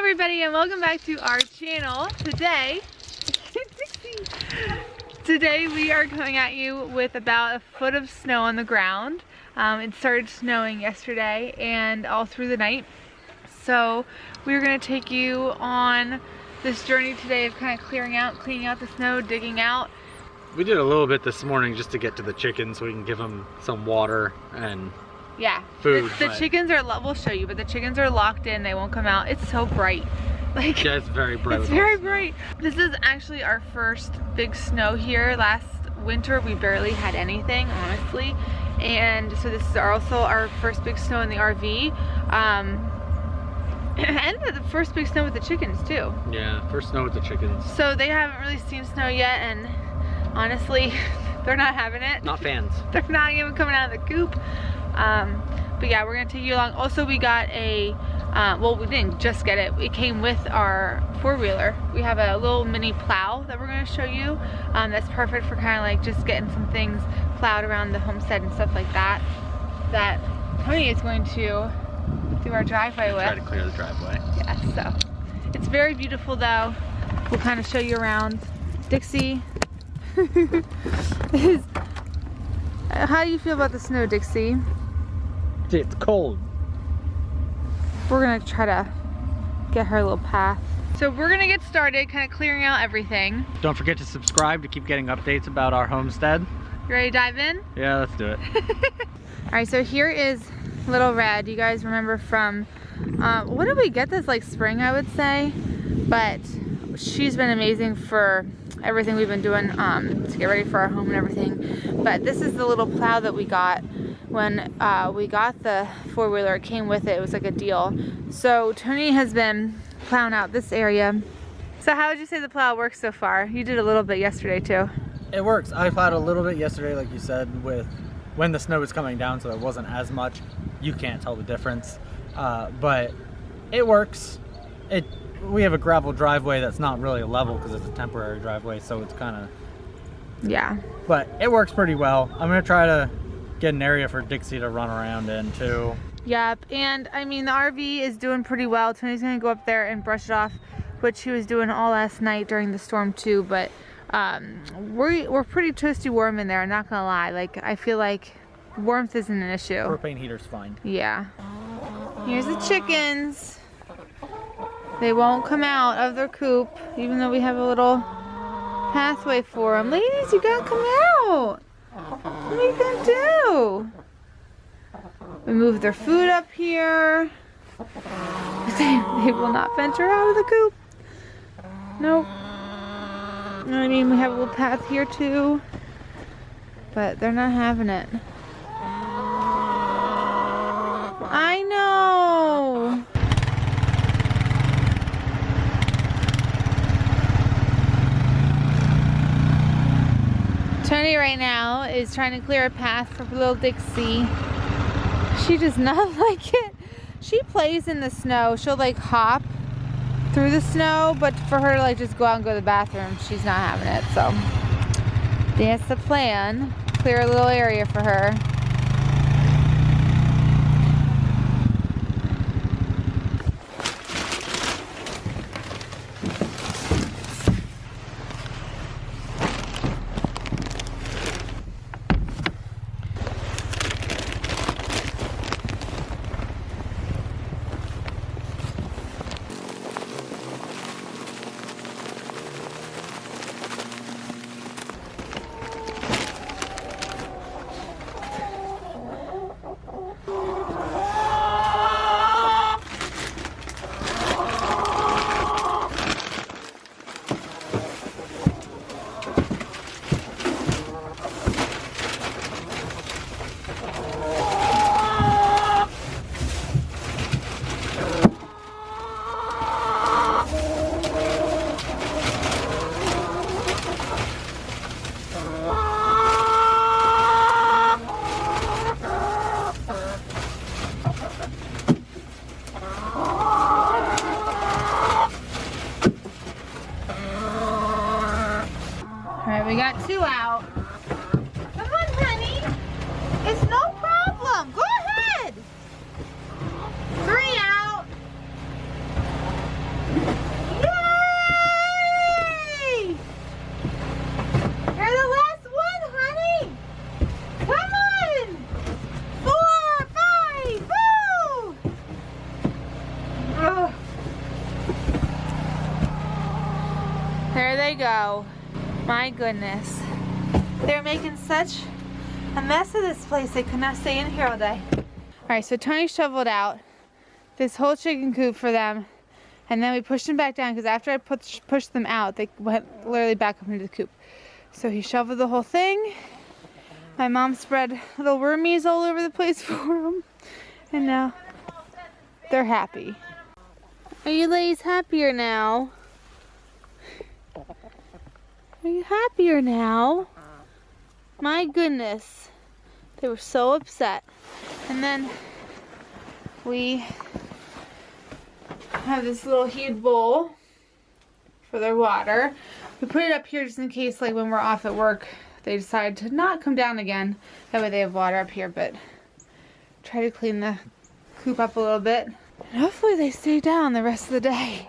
everybody and welcome back to our channel. Today we are coming at you with about a foot of snow on the ground. It started snowing yesterday and all through the night. So we're going to take you on this journey today of kind of cleaning out the snow, digging out. We did a little bit this morning just to get to the chickens so we can give them some water and food. The chickens are, we'll show you, but the chickens are locked in. They won't come out. It's so bright. Like, yeah, it's very bright. It's very bright. This is actually our first big snow here. Last winter we barely had anything, honestly. And so this is also our first big snow in the RV. And the first big snow with the chickens too. Yeah, first snow with the chickens. So they haven't really seen snow yet, and honestly, they're not having it. Not fans. They're not even coming out of the coop. But yeah, we're gonna take you along. Also, we got a, well, we didn't just get it. It came with our four-wheeler. We have a little mini plow that we're gonna show you. That's perfect for kind of like just getting some things plowed around the homestead and stuff like that. That Tony is going to do our driveway with. Try to clear the driveway. Yeah, so it's very beautiful though. We'll kind of show you around. Dixie is, how do you feel about the snow, Dixie? It's cold. We're gonna try to get her a little path. So we're gonna get started kind of clearing out everything. Don't forget to subscribe to keep getting updates about our homestead. You ready to dive in? Yeah, let's do it. All right, so here is Little Red. You guys remember from, when did we get this? Like spring, I would say. But she's been amazing for everything we've been doing to get ready for our home and everything. But this is the little plow that we got when we got the four-wheeler. It came with it. It was like a deal. So Tony has been plowing out this area. So how would you say the plow works so far? You did a little bit yesterday too. It works. I plowed a little bit yesterday, like you said, with when the snow was coming down, so there wasn't as much. You can't tell the difference, but it works. We have a gravel driveway that's not really level because it's a temporary driveway, so it's kind of, yeah. But it works pretty well. I'm gonna try to get an area for Dixie to run around in too. Yep, and I mean the RV is doing pretty well. Tony's gonna go up there and brush it off, which he was doing all last night during the storm too. But we're pretty toasty warm in there. I'm not gonna lie. Like, I feel like warmth isn't an issue. Propane heater's fine. Yeah. Here's the chickens. They won't come out of their coop, even though we have a little pathway for them. Ladies, you gotta come out. What are you gonna do? We moved their food up here. They will not venture out of the coop. Nope. I mean, we have a little path here too, but they're not having it. I know. Tony right now is trying to clear a path for little Dixie. She does not like it. She plays in the snow. She'll like hop through the snow, but for her to like just go out and go to the bathroom, she's not having it. So that's the plan. Clear a little area for her. We got two out. Come on, honey. It's no problem. Go ahead. 3 out. There they go. My goodness. They're making such a mess of this place. They could not stay in here all day. Alright, so Tony shoveled out this whole chicken coop for them. And then we pushed them back down because after I pushed them out, they went literally back up into the coop. So he shoveled the whole thing. My mom spread little wormies all over the place for them. And now they're happy. Are you ladies happier now? Are you happier now? My goodness. They were so upset. And then we have this little heated bowl for their water. We put it up here just in case, like when we're off at work, they decide to not come down again. That way they have water up here, but try to clean the coop up a little bit. And hopefully they stay down the rest of the day.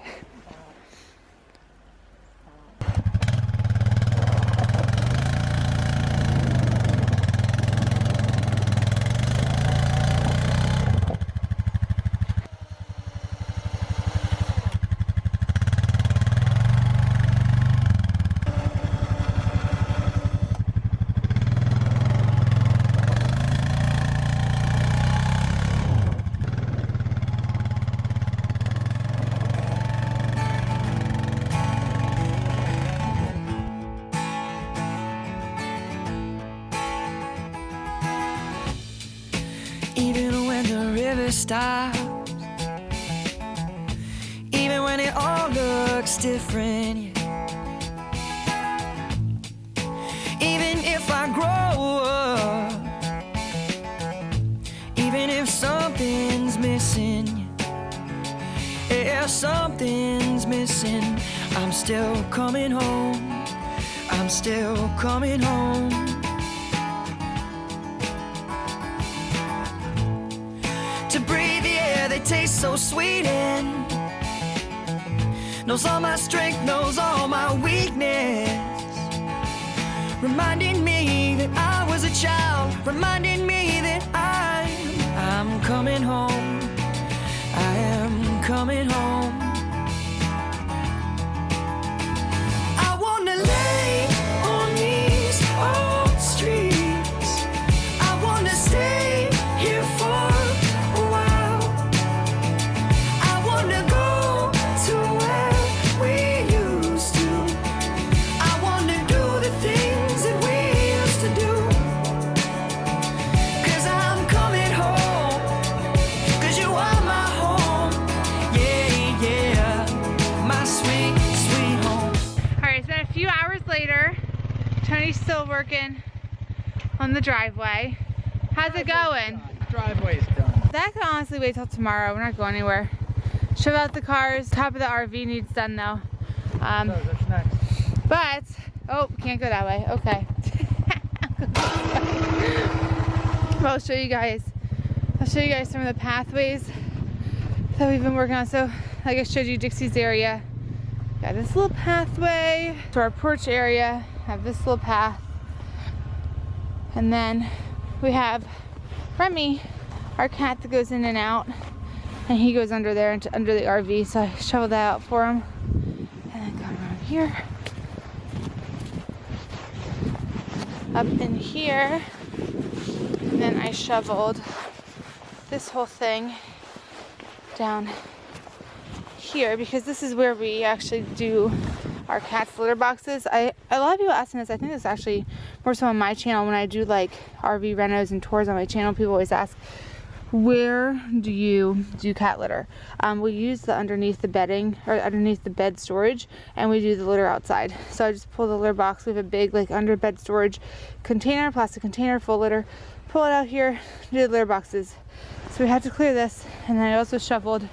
Even when the river stops, even when it all looks different, yeah. Even if I grow up, even if something's missing, yeah, something's missing, I'm still coming home, I'm still coming home. To breathe the air that tastes so sweet and knows all my strength, knows all my weakness, reminding me that I was a child, reminding me that I'm coming home, I am coming home. I wanna lay on these old streets, I wanna stay here for Tony's still working on the driveway. How's it going? Driveway's done. That can honestly wait till tomorrow. We're not going anywhere. Shove out the cars. Top of the RV needs done though. So that's next. But, oh, can't go that way. Okay. Well, I'll show you guys some of the pathways that we've been working on. So, like I showed you Dixie's area. Got this little pathway to our porch area. Have this little path, and then we have Remy, our cat, that goes in and out, and he goes under there into under the RV. So I shoveled that out for him, and then come around here, up in here, and then I shoveled this whole thing down here because this is where we actually do our cat's litter boxes. A lot of people ask me this. I think it's actually more so on my channel when I do like RV renos and tours on my channel. People always ask, where do you do cat litter? We use the underneath the bedding or underneath the bed storage, and we do the litter outside. So I just pull the litter box. We have a big like under bed storage container, plastic container full litter. Pull it out here, do the litter boxes. So we had to clear this, and then I also shoveled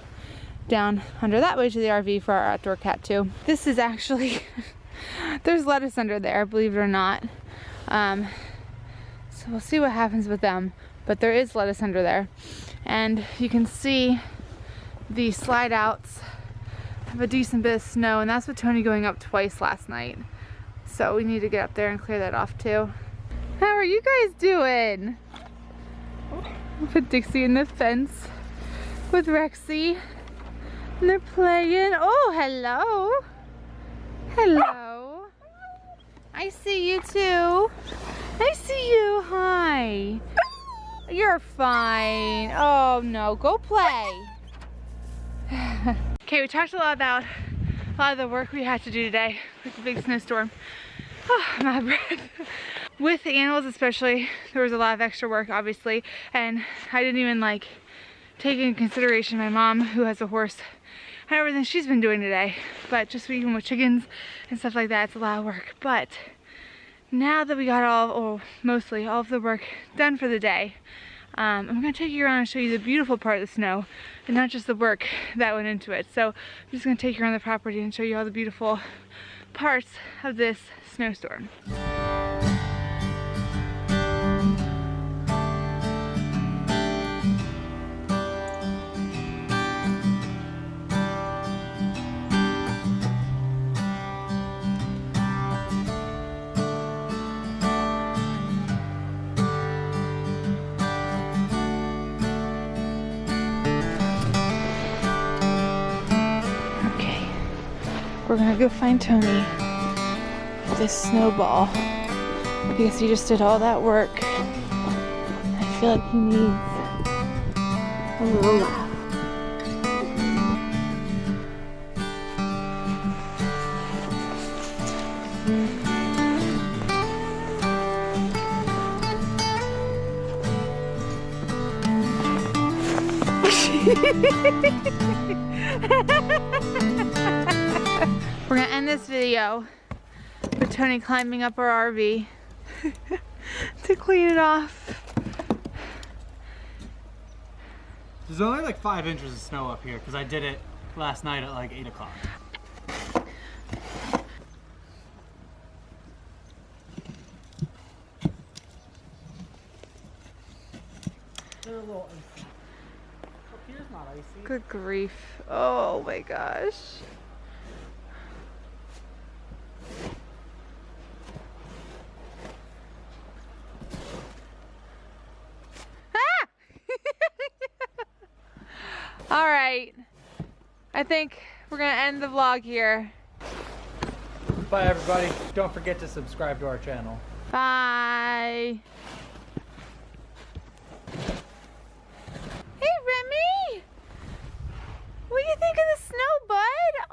down under that way to the RV for our outdoor cat too. This is actually there's lettuce under there, believe it or not. So we'll see what happens with them, but there is lettuce under there, and you can see the slide outs have a decent bit of snow, and that's with Tony going up twice last night. So we need to get up there and clear that off too. How are you guys doing? I'll put Dixie in the fence with Rexy. And they're playing. Oh, hello. Hello. I see you too. I see you. Hi. You're fine. Oh no, go play. Okay, we talked a lot about a lot of the work we had to do today with the big snowstorm. Oh, I'm out of breath. With the animals especially, there was a lot of extra work obviously, and I didn't even like take into consideration my mom who has a horse and everything she's been doing today. But just even with chickens and stuff like that, it's a lot of work. But now that we got mostly all of the work done for the day, I'm gonna take you around and show you the beautiful part of the snow and not just the work that went into it. So I'm just gonna take you around the property and show you all the beautiful parts of this snowstorm. We're gonna go find Tony with this snowball because he just did all that work. I feel like he needs a little laugh. We're gonna end this video with Tony climbing up our RV to clean it off. There's only like 5 inches of snow up here because I did it last night at like 8 o'clock. They're a little icy. Up here's not icy. Good grief. Oh my gosh. All right, I think we're gonna end the vlog here. Bye everybody. Don't forget to subscribe to our channel. Bye. Hey Remy, what do you think of the snow, bud?